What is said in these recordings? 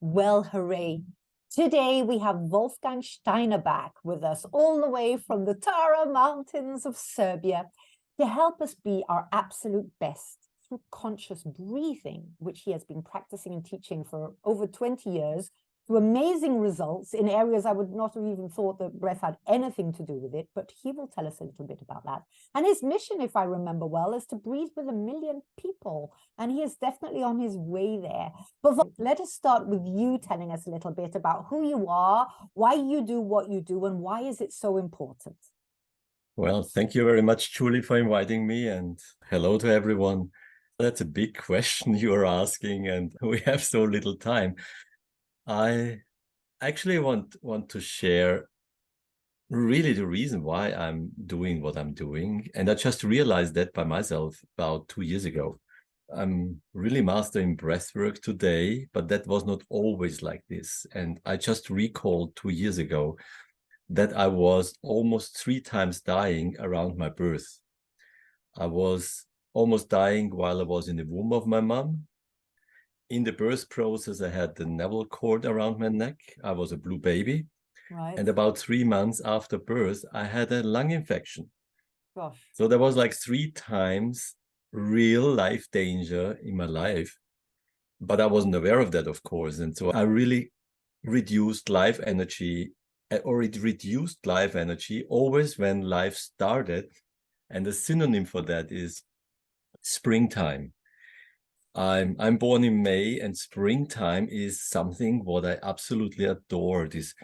Well, hooray. Today we have Wolfgang Steiner back with us all the way from the Tara Mountains of Serbia to help us be our absolute best through conscious breathing, which he has been practicing and teaching for over 20 years, to amazing results in areas I would not have even thought that breath had anything to do with it, but he will tell us a little bit about that. And his mission, if I remember well, is to breathe with 1 million people, and he is definitely on his way there. But let us start with you telling us a little bit about who you are, why you do what you do, and why is it so important? Well, thank you very much, Julie, for inviting me, and hello to everyone. That's a big question you are asking, and we have so little time. I actually want to share really the reason why I'm doing what I'm doing, and I just realized that by myself about 2 years ago. I'm really mastering breathwork today, but that was not always like this. And I just recalled 2 years ago that I was almost 3 times dying around my birth. I was almost dying while I was in the womb of my mom. In the birth process, I had the navel cord around my neck. I was a blue baby. Right. And about 3 months after birth, I had a lung infection. Gosh. So there was like 3 times real life danger in my life. But I wasn't aware of that, of course. And so I really reduced life energy, or it reduced life energy always when life started. And the synonym for that is springtime. I'm born in May, and springtime is something what I absolutely adore. This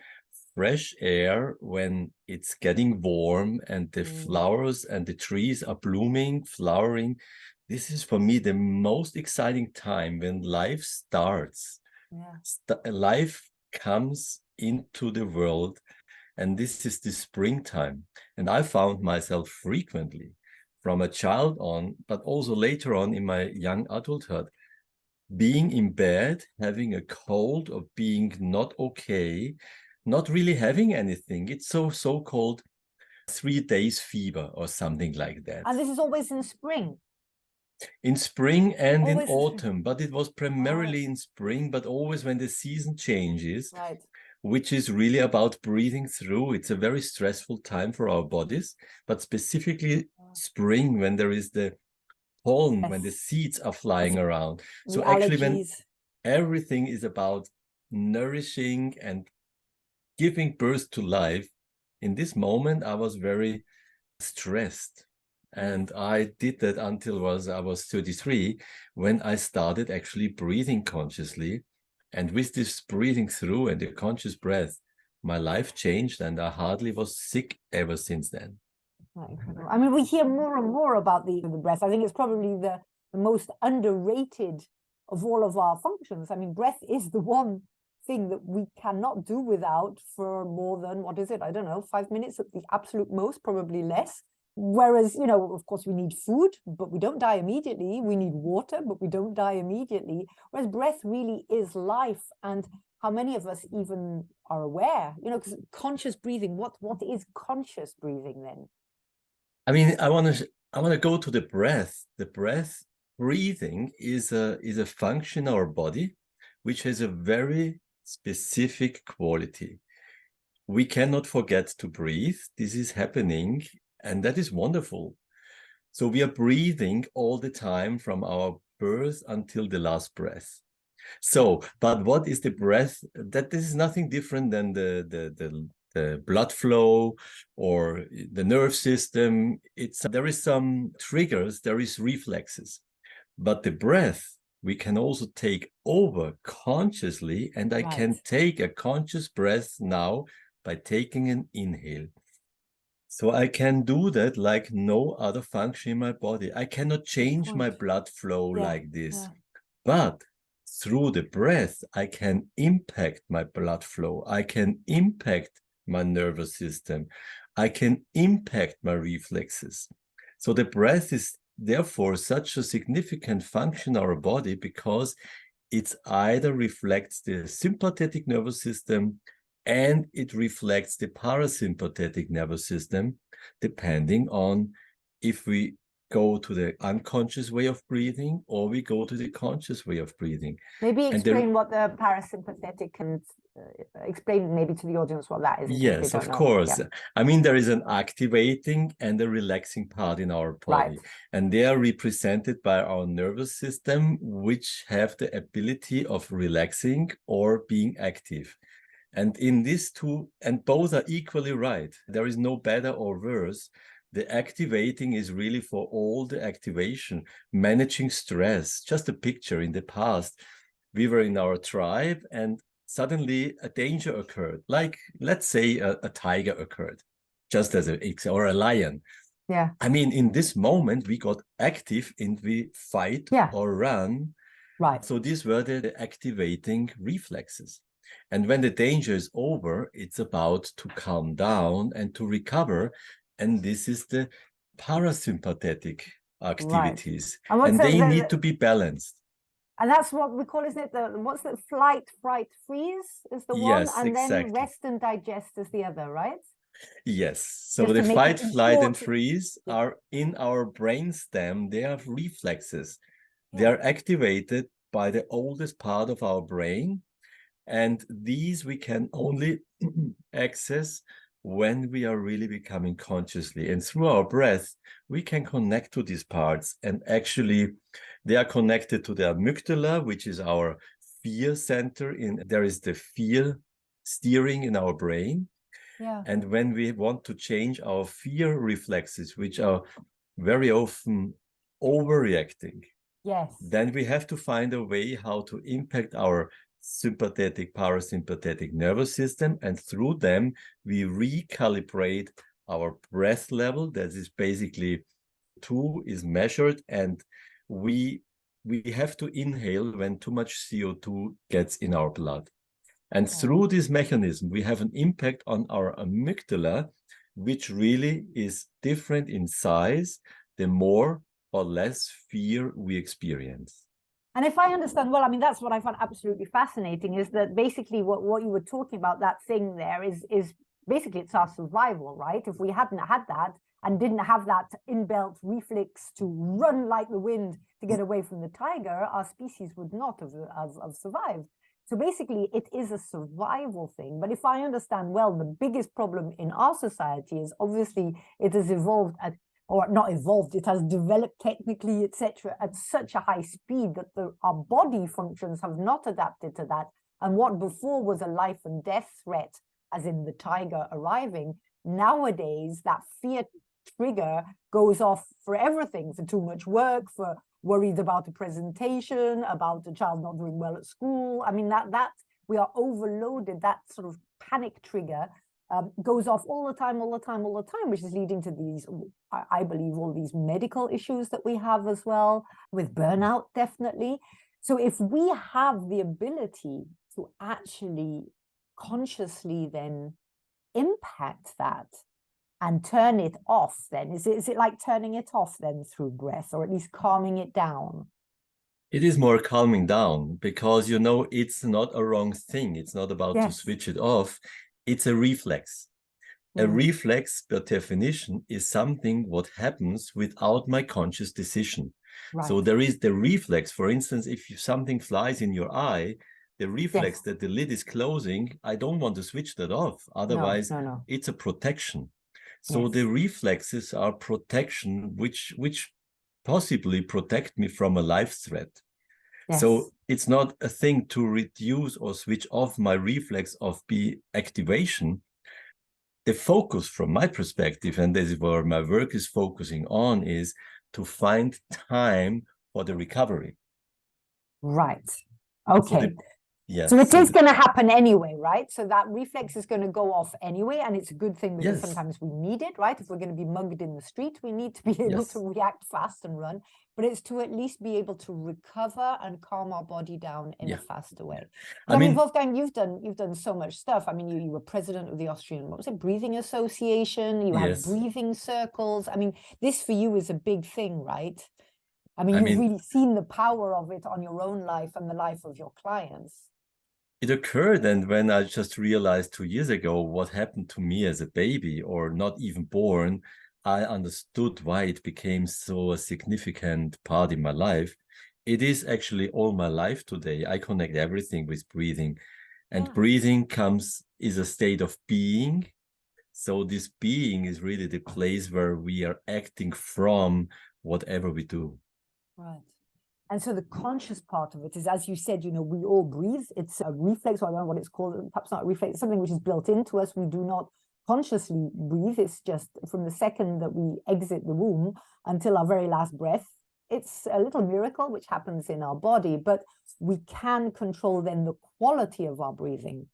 fresh air when it's getting warm and the flowers and the trees are blooming, flowering. This is for me the most exciting time when life starts. Yeah. Life comes into the world, and this is the springtime. And I found myself frequently from a child on, but also later on in my young adulthood, being in bed, having a cold or being not okay, not really having anything. It's so-called 3 days fever or something like that. And this is always in spring? In spring and Always in in spring. autumn, but it was primarily in spring, but always when the season changes. Right. Which is really about breathing through. It's a very stressful time for our bodies, but specifically spring, when there is the pollen, Yes. when the seeds are flying around. So The actually when allergies. everything is about nourishing and giving birth to life, in this moment I was very stressed. And I did that until I was 33, when I started actually breathing consciously. And with this breathing through and the conscious breath, my life changed, and I hardly was sick ever since then. I mean, we hear more and more about the breath. I think it's probably the most underrated of all of our functions. I mean, breath is the one thing that we cannot do without for more than, what is it? I don't know, 5 minutes at the absolute most, probably less. Whereas, you know, of course, we need food, but we don't die immediately. We need water, but we don't die immediately. Whereas breath really is life. And how many of us even are aware, you know, because conscious breathing, what is conscious breathing then? I mean, I want to go to the breath. The breath, breathing is a function in our body which has a very specific quality. We cannot forget to breathe. This is happening, and that is wonderful. So we are breathing all the time from our birth until the last breath. So, but what is the breath? That this is nothing different than the blood flow or the nerve system. There is some triggers, there is reflexes, but the breath we can also take over consciously, and I can take a conscious breath now by taking an inhale. So I can do that like no other function in my body. I cannot change my blood flow like this, but through the breath, I can impact my blood flow. I can impact my nervous system. I can impact my reflexes. So the breath is therefore such a significant function in our body, because it either reflects the sympathetic nervous system and it reflects the parasympathetic nervous system, depending on if we go to the unconscious way of breathing, or we go to the conscious way of breathing. Maybe And explain what the parasympathetic and explain maybe to the audience what that is in case they yes, don't of know. course. Yeah. I mean, there is an activating and a relaxing part in our body, Right. and they are represented by our nervous system, which have the ability of relaxing or being active. And in these two, and both are equally right. There is no better or worse. The activating is really for all the activation, managing stress. Just a picture in the past, we were in our tribe and suddenly a danger occurred. Like, let's say a tiger occurred, just as or a lion. Yeah. I mean, in this moment, we got active and we fight or run. Right. So these were the activating reflexes. And when the danger is over, it's about to calm down and to recover. And this is the parasympathetic activities. Right. And they need to be balanced. And that's what we call, isn't it? What's the flight, fright, freeze is the one, and exactly. then rest and digest is the other, right? Yes. So Just the fight, flight, and important. freeze are in our brainstem. They are reflexes. They are activated by the oldest part of our brain. And these we can only access when we are really becoming consciously. And through our breath, we can connect to these parts. And actually, they are connected to the amygdala, which is our fear center. There is the fear steering in our brain. Yeah. And when we want to change our fear reflexes, which are very often overreacting, yes, then we have to find a way how to impact our sympathetic, parasympathetic nervous system. And through them, we recalibrate our breath level. That is basically 2 is measured. And we have to inhale when too much CO2 gets in our blood. And through this mechanism, we have an impact on our amygdala, which really is different in size the more or less fear we experience. And if I understand well, I mean, that's what I found absolutely fascinating, is that basically what you were talking about, that thing there is basically it's our survival, right? If we hadn't had that and didn't have that inbuilt reflex to run like the wind to get away from the tiger, our species would not have survived. So basically, it is a survival thing. But if I understand well, the biggest problem in our society is obviously it has evolved or not evolved, it has developed technically, etc., at such a high speed that our body functions have not adapted to that. And what before was a life and death threat, as in the tiger arriving, nowadays that fear trigger goes off for everything, for too much work, for worried about a presentation, about the child not doing well at school. I mean, that we are overloaded. That sort of panic trigger goes off all the time, which is leading to these, I believe, all these medical issues that we have as well, with burnout, definitely. So if we have the ability to actually consciously then impact that and turn it off, then is it like turning it off then through breath, or at least calming it down? It is more calming down, because it's not a wrong thing. It's not about to switch it off. It's a reflex. A reflex, per definition, is something what happens without my conscious decision. Right. So there is the reflex. For instance, if something flies in your eye, the reflex that the lid is closing, I don't want to switch that off. Otherwise, it's a protection. So the reflexes are protection, which possibly protect me from a life threat. So it's not a thing to reduce or switch off my reflex of activation. The focus from my perspective, and this is where my work is focusing on, is to find time for the recovery. Right. Okay. So it is going to happen anyway, right? So that reflex is going to go off anyway, and it's a good thing because sometimes we need it, right? If we're going to be mugged in the street, we need to be able to react fast and run. But it's to at least be able to recover and calm our body down in a faster way. I mean, Wolfgang, you've done so much stuff. I mean, you were president of the Austrian, what was it, Breathing Association. You have breathing circles. I mean, this for you is a big thing, right? I mean, you've really seen the power of it on your own life and the life of your clients. It occurred, and when I just realized 2 years ago what happened to me as a baby, or not even born, I understood why it became so a significant part in my life. It is actually all my life today. I connect everything with breathing, and breathing is a state of being. So this being is really the place where we are acting from whatever we do. Right. And so the conscious part of it is, as you said, we all breathe. It's a reflex, or I don't know what it's called, perhaps not a reflex, it's something which is built into us. We do not consciously breathe. It's just from the second that we exit the womb until our very last breath. It's a little miracle which happens in our body, but we can control then the quality of our breathing.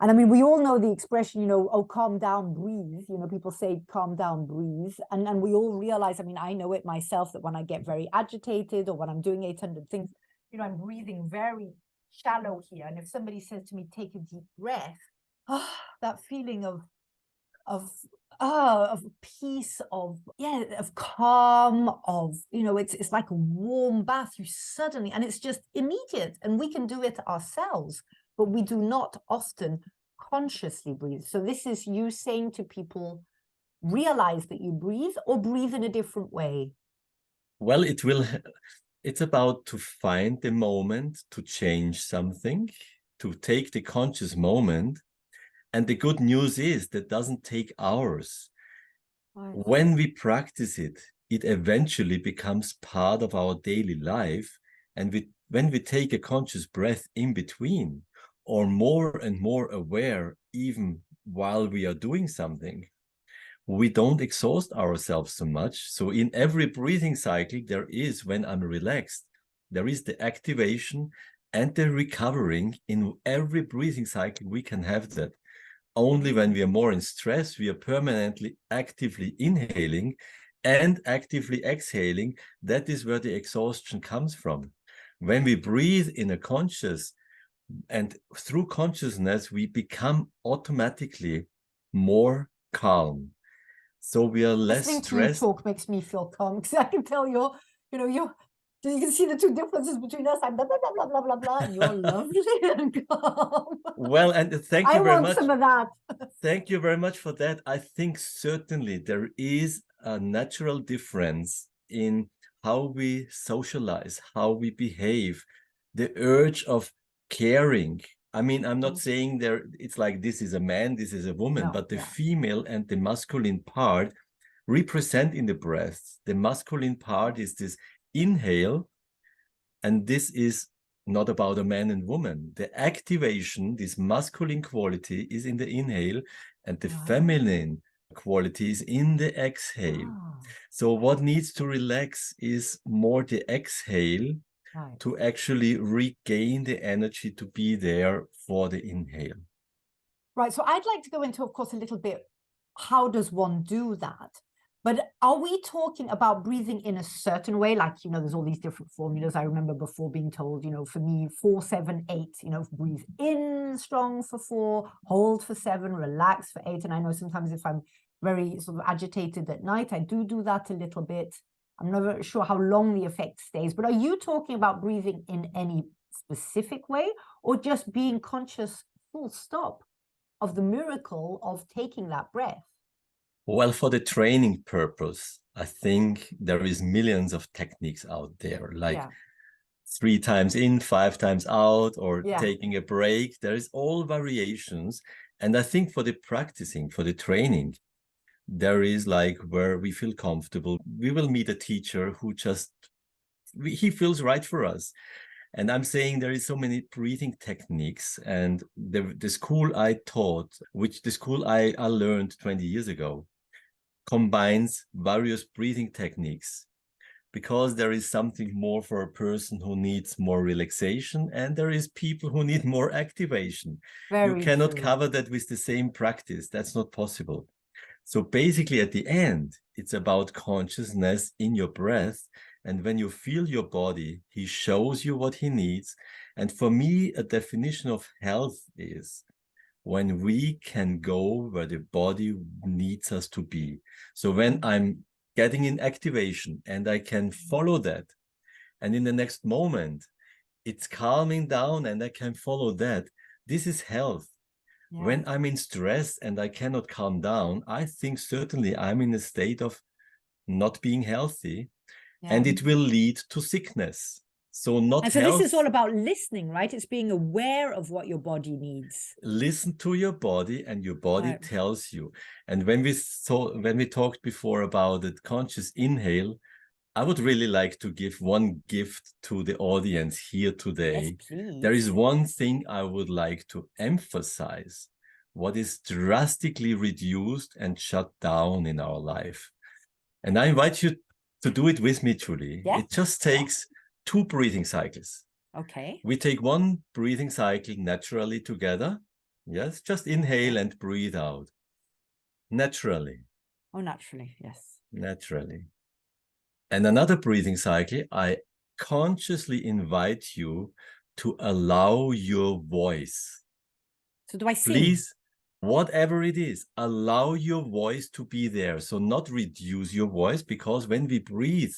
And I mean, we all know the expression, oh, calm down, breathe. People say, calm down, breathe. And we all realize, I mean, I know it myself, that when I get very agitated or when I'm doing 800 things, I'm breathing very shallow here. And if somebody says to me, take a deep breath, that feeling of peace, of calm, it's like a warm bath. You suddenly, and it's just immediate, and we can do it ourselves, but we do not often consciously breathe. So this is you saying to people, realize that you breathe, or breathe in a different way. Well, it's about to find the moment to change something, to take the conscious moment. And the good news is that doesn't take hours. Right. When we practice it, it eventually becomes part of our daily life. And when we take a conscious breath in between, or more and more aware, even while we are doing something, we don't exhaust ourselves so much. So in every breathing cycle, there is, when I'm relaxed, there is the activation and the recovering. In every breathing cycle, we can have that. Only when we are more in stress, we are permanently actively inhaling and actively exhaling. That is where the exhaustion comes from. When we breathe in a conscious, and through consciousness, we become automatically more calm. So we are less stressed. Listening to you talk makes me feel calm, because I can tell you can see the two differences between us. I'm blah, blah, blah, blah, blah, blah, and you're lovely and calm. Well, and thank you very much. I want some of that. Thank you very much for that. I think certainly there is a natural difference in how we socialize, how we behave, the urge of caring. I mean, I'm not saying it's like this is a man, this is a woman, but the female and the masculine part represent in the breath. The masculine part is this inhale, and this is not about a man and woman. The activation, this masculine quality, is in the inhale, and the feminine quality is in the exhale. So what needs to relax is more the exhale to actually regain the energy to be there for the inhale. Right. So I'd like to go into, of course, a little bit, how does one do that? But are we talking about breathing in a certain way? Like, there's all these different formulas. I remember before being told, for me, 4, 7, 8, breathe in strong for 4, hold for 7, relax for 8. And I know sometimes if I'm very sort of agitated at night, I do that a little bit. I'm never sure how long the effect stays. But are you talking about breathing in any specific way, or just being conscious, full stop, of the miracle of taking that breath? Well, for the training purpose, I think there is millions of techniques out there, like 3 times in, 5 times out, or taking a break. There is all variations. And I think for the practicing, for the training, there is like where we feel comfortable. We will meet a teacher who he feels right for us. And I'm saying there is so many breathing techniques, and the school I taught, the school I learned 20 years ago, combines various breathing techniques, because there is something more for a person who needs more relaxation, and there is people who need more activation. You cannot cover that with the same practice. That's not possible. So basically at the end, it's about consciousness in your breath. And when you feel your body, he shows you what he needs. And for me, a definition of health is when we can go where the body needs us to be. So when I'm getting in activation and I can follow that, and in the next moment, it's calming down and I can follow that, this is health. Yeah. When I'm in stress and I cannot calm down, I think certainly I'm in a state of not being healthy, and it will lead to sickness. So not And so health. this is all about listening, right? It's being aware of what your body needs. Listen to your body, and your body Right. tells you. And when we talked before about the conscious inhale, I would really like to give one gift to the audience here today. Yes, please. There is one thing I would like to emphasize, what is drastically reduced and shut down in our life. And I invite you to do it with me, Julie. Yeah. It just takes 2 breathing cycles. Okay. We take 1 breathing cycle naturally together. Yes, just inhale and breathe out. Naturally. Oh, naturally, yes. Naturally. And another breathing cycle, I consciously invite you to allow your voice. So do I sing? Please, whatever it is, allow your voice to be there. So not reduce your voice, because when we breathe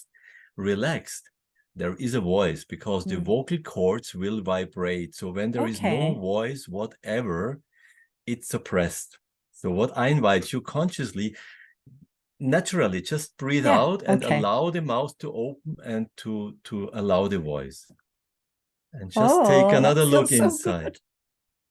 relaxed, there is a voice, because the vocal cords will vibrate. So when there is no voice whatever, it's suppressed. So what I invite you consciously, naturally, just breathe out and allow the mouth to open and to allow the voice. And just take another look inside.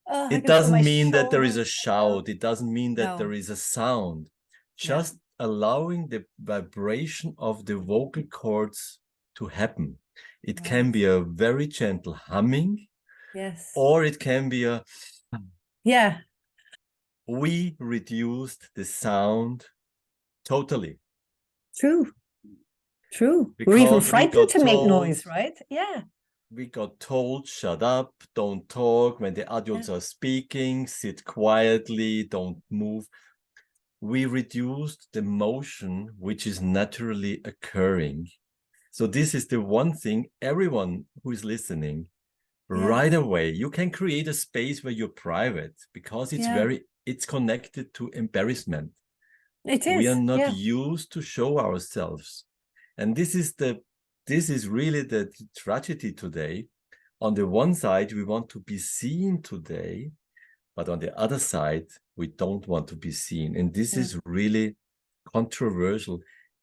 It doesn't mean that there is a shout. It doesn't mean that there is a sound. Just allowing the vibration of the vocal cords to happen. It can be a very gentle humming. Yes. Or it can be a... Yeah. We reduced the sound totally. True. True. Because we're even frightened to make noise, right? Yeah. We got told, shut up, don't talk. When the adults are speaking, sit quietly, don't move. We reduced the motion which is naturally occurring. So this is the one thing, everyone who is listening, right away, you can create a space where you're private, because it's connected to embarrassment. It is. We are not used to show ourselves. And this is really the tragedy today. On the one side, we want to be seen today, but on the other side, we don't want to be seen. And this is really controversial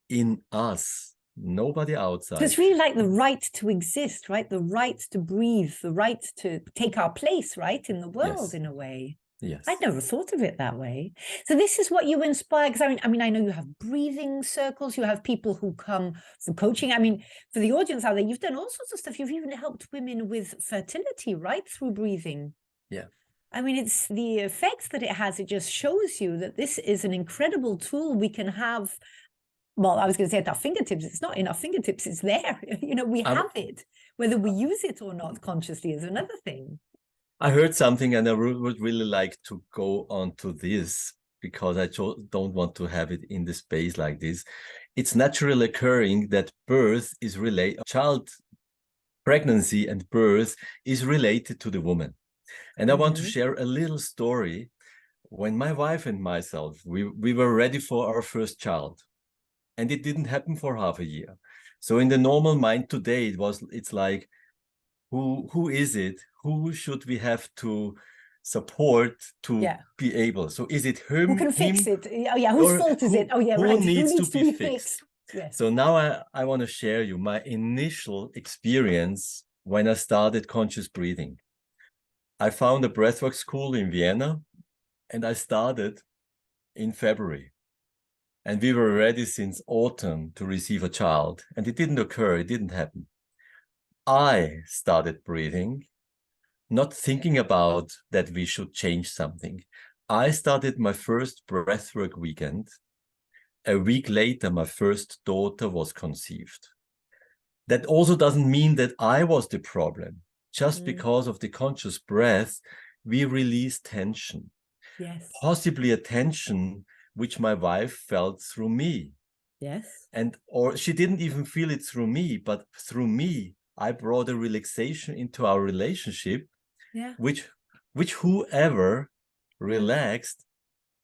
in us, nobody outside. So it's really like the right to exist, right? The right to breathe, the right to take our place, right, in the world, in a way. Yes. I'd never thought of it that way. So this is what you inspire, because I mean, I know you have breathing circles, you have people who come for coaching. I mean, for the audience out there, you've done all sorts of stuff. You've even helped women with fertility, right, through breathing. Yeah. I mean, it's the effects that it has. It just shows you that this is an incredible tool we can have. Well, I was going to say at our fingertips. It's not in our fingertips. It's there. You know, we have it. Whether we use it or not consciously is another thing. I heard something, and I would really like to go on to this, because I don't want to have it in the space like this. It's naturally occurring that birth is related, pregnancy and birth is related to the woman. And I want to share a little story. When my wife and myself, we were ready for our first child, and it didn't happen for half a year. So in the normal mind today, it's like, who is it? Who should we have to support to be able? So is it him? Who can fix it? Oh yeah, whose fault is it? Oh yeah, right. Who needs to be fixed? Yes. So now I want to share you my initial experience when I started conscious breathing. I found a breathwork school in Vienna, and I started in February. And we were ready since autumn to receive a child, and it didn't occur, it didn't happen. I started breathing, not thinking about that we should change something. I started my first breathwork weekend. A week later, my first daughter was conceived. That also doesn't mean that I was the problem. Just because of the conscious breath, we release tension. Yes. Possibly a tension which my wife felt through me. Yes. Or she didn't even feel it through me, but through me, I brought a relaxation into our relationship, which whoever relaxed,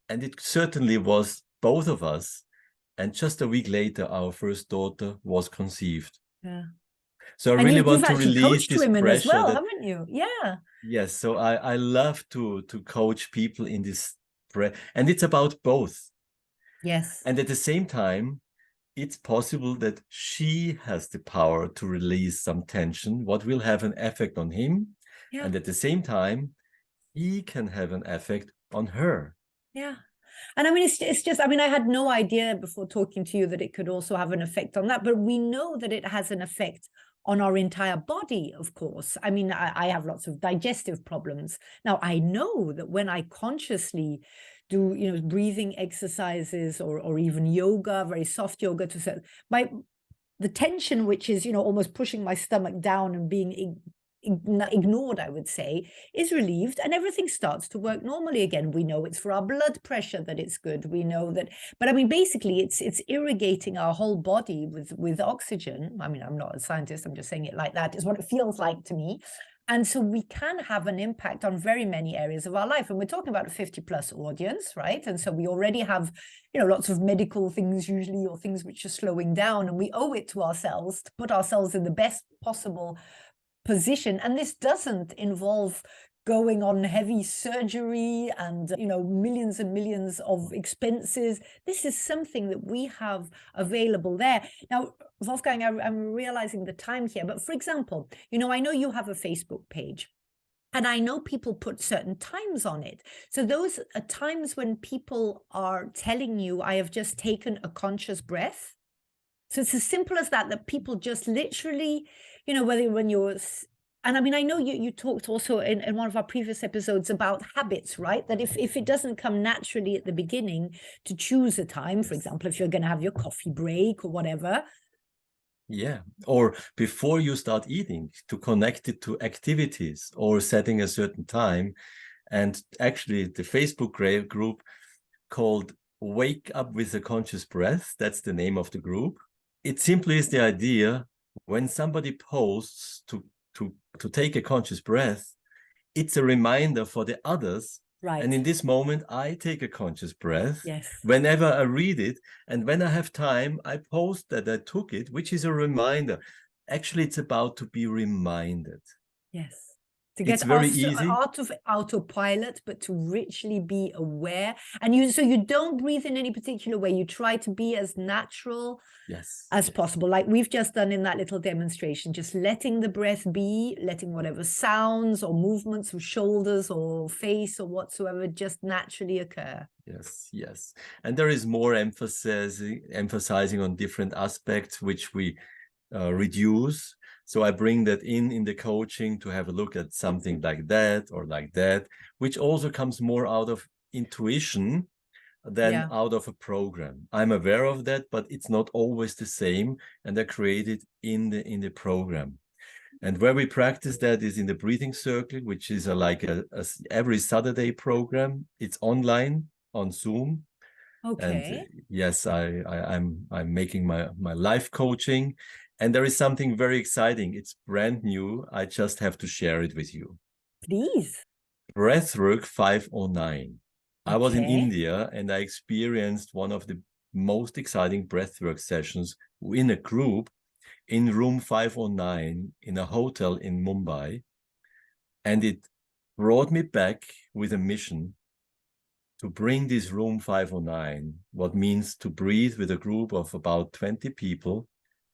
and it certainly was both of us. And just a week later, our first daughter was conceived. Yeah. So I And really you've want to actually release coached this women as pressure well, that, haven't you? Yeah. yes, so I love to coach people in this and it's about both. Yes. And at the same time, it's possible that she has the power to release some tension, what will have an effect on him. Yeah. And at the same time, he can have an effect on her. Yeah. And I mean, it's just, I mean, I had no idea before talking to you that it could also have an effect on that, but we know that it has an effect on our entire body, of course. I mean, I have lots of digestive problems. Now, I know that when I consciously do, you know, breathing exercises or even yoga, very soft yoga to set the tension, which is, you know, almost pushing my stomach down and being ignored, I would say, is relieved, and everything starts to work normally again. We know it's for our blood pressure that it's good. We know that, but I mean, basically, it's irrigating our whole body with oxygen. I mean, I'm not a scientist. I'm just saying it like that is what it feels like to me. And so we can have an impact on very many areas of our life. And we're talking about a 50+ audience, right? And so we already have, you know, lots of medical things usually, or things which are slowing down. And we owe it to ourselves to put ourselves in the best possible position. And this doesn't involve going on heavy surgery and, you know, millions and millions of expenses. This is something that we have available there. Now, Wolfgang, I'm realizing the time here, but for example, you know, I know you have a Facebook page. And I know people put certain times on it. So those are times when people are telling you, I have just taken a conscious breath. So it's as simple as that, that people just literally, you know, whether when you're, and I mean, I know you talked also in one of our previous episodes about habits, right? That if it doesn't come naturally at the beginning to choose a time, for example, if you're going to have your coffee break or whatever. Yeah, or before you start eating, to connect it to activities or setting a certain time. And actually, the Facebook group called Wake Up with a Conscious Breath, that's the name of the group. It simply is the idea when somebody posts to take a conscious breath, it's a reminder for the others. Right. And in this moment, I take a conscious breath. Yes. Whenever I read it, and when I have time, I post that I took it, which is a reminder. Actually, it's about to be reminded. Yes. To It's get very us easy. out of autopilot, but to richly be aware. And so you don't breathe in any particular way. You try to be as natural as possible, like we've just done in that little demonstration, just letting the breath be, letting whatever sounds or movements of shoulders or face or whatsoever just naturally occur. Yes, yes. And there is more emphasizing on different aspects, which we reduce. So I bring that in the coaching to have a look at something like that or like that, which also comes more out of intuition than out of a program. I'm aware of that, but it's not always the same, and I create it in the program. And where we practice that is in the breathing circle, which is like a every Saturday program. It's online on Zoom. Okay. And yes, I'm making my life coaching, and there is something very exciting. It's brand new. I just have to share it with you. Please. Breathwork 509. I was in India and I experienced one of the most exciting breathwork sessions in a group in room 509 in a hotel in Mumbai. And it brought me back with a mission to bring this room 509, what means to breathe with a group of about 20 people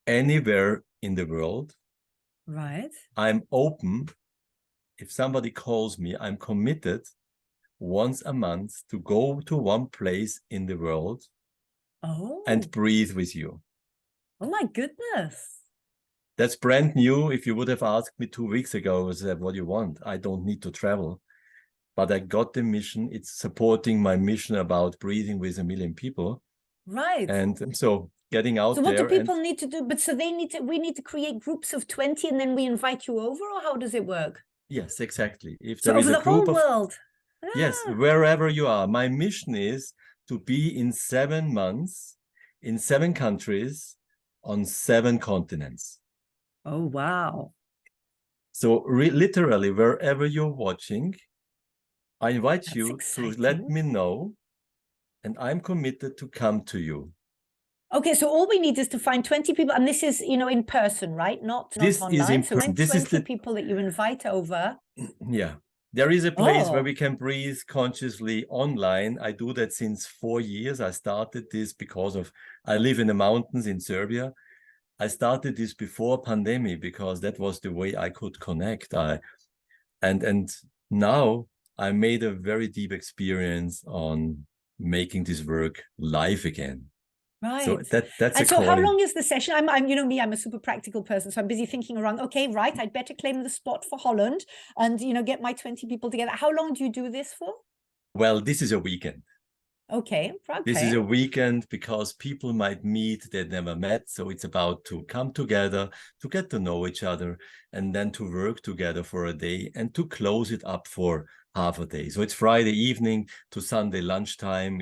anywhere in the world. Right. I'm open. If somebody calls me, I'm committed once a month to go to one place in the world and breathe with you. Oh my goodness. That's brand new. If you would have asked me 2 weeks ago, I would say, what do you want? I don't need to travel. But I got the mission. It's supporting my mission about breathing with 1 million people. Right. And so getting out there. So what do people need to do? But so we need to create groups of 20 and then we invite you over, or how does it work? Yes, exactly. If So there is over a the whole group of world. Yes, wherever you are. My mission is to be in 7 months, in 7 countries, on 7 continents. Oh, wow. So literally, wherever you're watching, I invite That's you exciting. to let me know, and I'm committed to come to you. Okay, so all we need is to find 20 people, and this is, in person, right? Not online. So find 20 people that you invite over. Yeah. There is a place where Oh. we can breathe consciously online. I do that since 4 years. I started this because I live in the mountains in Serbia. I started this before pandemic because that was the way I could connect. And now I made a very deep experience on making this work live again. Right. So that's and a so calling. How long is the session? I'm me, I'm a super practical person. So I'm busy thinking around, okay, right, I'd better claim the spot for Holland and, get my 20 people together. How long do you do this for? Well, this is a weekend. Okay. This is a weekend because people might meet they've never met. So it's about to come together, to get to know each other, and then to work together for a day and to close it up for half a day. So it's Friday evening to Sunday lunchtime.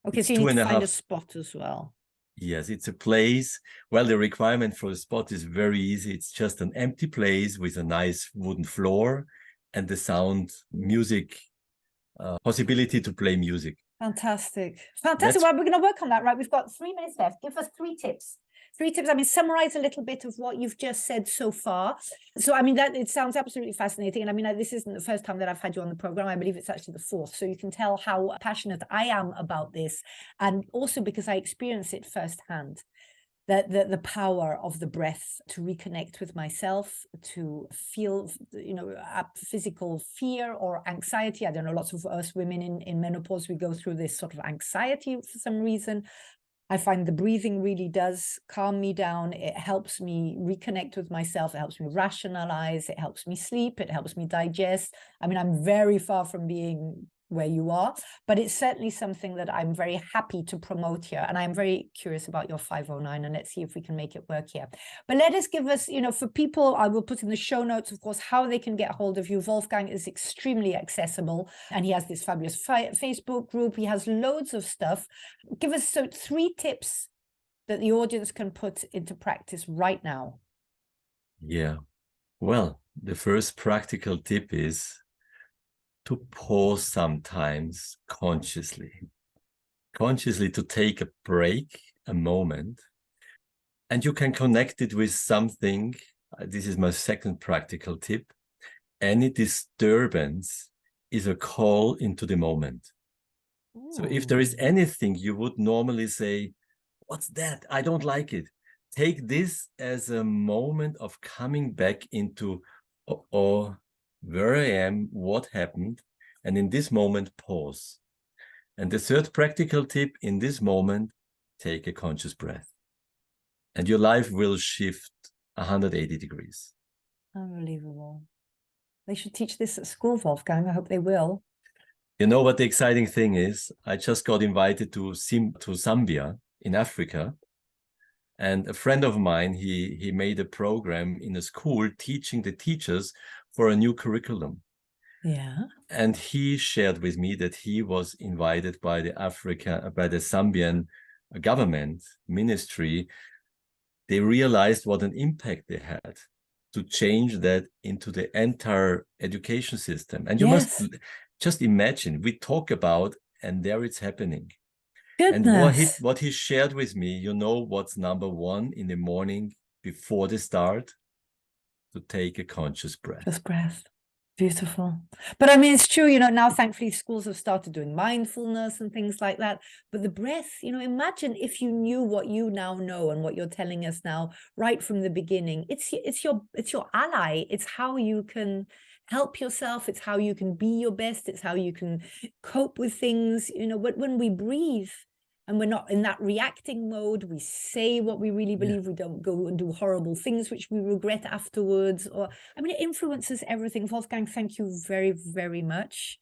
Okay, so you need to find a spot as well. Yes, it's a place. Well, the requirement for a spot is very easy. It's just an empty place with a nice wooden floor and the sound music possibility to play music. Fantastic. Well, we're going to work on that, right? We've got 3 minutes left. Give us 3 tips. 3 tips. I mean, summarize a little bit of what you've just said so far. So, I mean, it sounds absolutely fascinating. And I mean, this isn't the first time that I've had you on the program. I believe it's actually the 4th. So you can tell how passionate I am about this. And also because I experience it firsthand. The power of the breath to reconnect with myself, to feel, physical fear or anxiety. I don't know, lots of us women in menopause, we go through this sort of anxiety for some reason. I find the breathing really does calm me down. It helps me reconnect with myself. It helps me rationalize. It helps me sleep. It helps me digest. I mean, I'm very far from being where you are, but it's certainly something that I'm very happy to promote here. And I'm very curious about your 509, and let's see if we can make it work here. But let us give us, for people, I will put in the show notes, of course, how they can get hold of you. Wolfgang is extremely accessible, and he has this fabulous Facebook group. He has loads of stuff. Give us 3 tips that the audience can put into practice right now. Yeah. Well, the first practical tip is to pause sometimes consciously to take a break, a moment, and you can connect it with something. This is my second practical tip. Any disturbance is a call into the moment. Ooh. So if there is anything you would normally say, what's that? I don't like it. Take this as a moment of coming back into, oh, where I am, what happened, and in this moment, pause. And the third practical tip, in this moment, take a conscious breath. And your life will shift 180 degrees. Unbelievable. They should teach this at school, Wolfgang. I hope they will. You know what the exciting thing is? I just got invited to Zambia in Africa. And a friend of mine, he made a program in a school teaching the teachers for a new curriculum. Yeah. And he shared with me that he was invited by the Zambian government ministry. They realized what an impact they had to change that into the entire education system. And you must just imagine, we talk about, and there it's happening. Goodness. And what he shared with me, what's number 1 in the morning before the start? To take a conscious breath. Just breath. Beautiful. But I mean, it's true, now thankfully schools have started doing mindfulness and things like that. But the breath, imagine if you knew what you now know and what you're telling us now right from the beginning. It's your ally. It's how you can help yourself. It's how you can be your best. It's how you can cope with things. When we breathe, and we're not in that reacting mode, we say what we really believe. We don't go and do horrible things which we regret afterwards. It influences everything. Wolfgang, thank you very, very much.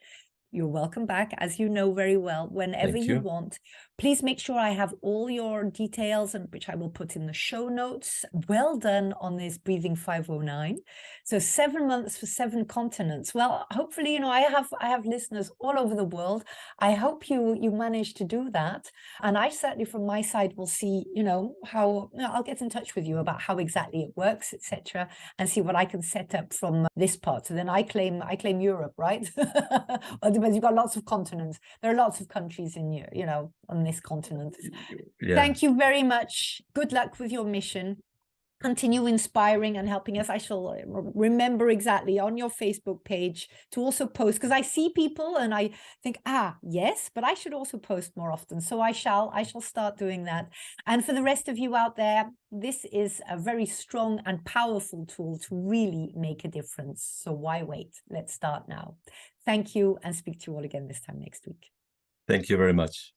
You're welcome back, as you know very well, whenever you want. Please make sure I have all your details, and which I will put in the show notes. Well done on this Breathing 509. So 7 months for 7 continents. Well, hopefully, I have listeners all over the world. I hope you manage to do that. And I certainly, from my side, will see, how I'll get in touch with you about how exactly it works, etc., and see what I can set up from this part. So then I claim Europe, right? depends. You've got lots of continents. There are lots of countries in you know, on this continent. Yeah. Thank you very much. Good luck with your mission. Continue inspiring and helping us. I shall remember exactly on your Facebook page to also post, because I see people and I think, yes, but I should also post more often. So I shall start doing that. And for the rest of you out there, this is a very strong and powerful tool to really make a difference. So why wait? Let's start now. Thank you, and speak to you all again this time next week. Thank you very much.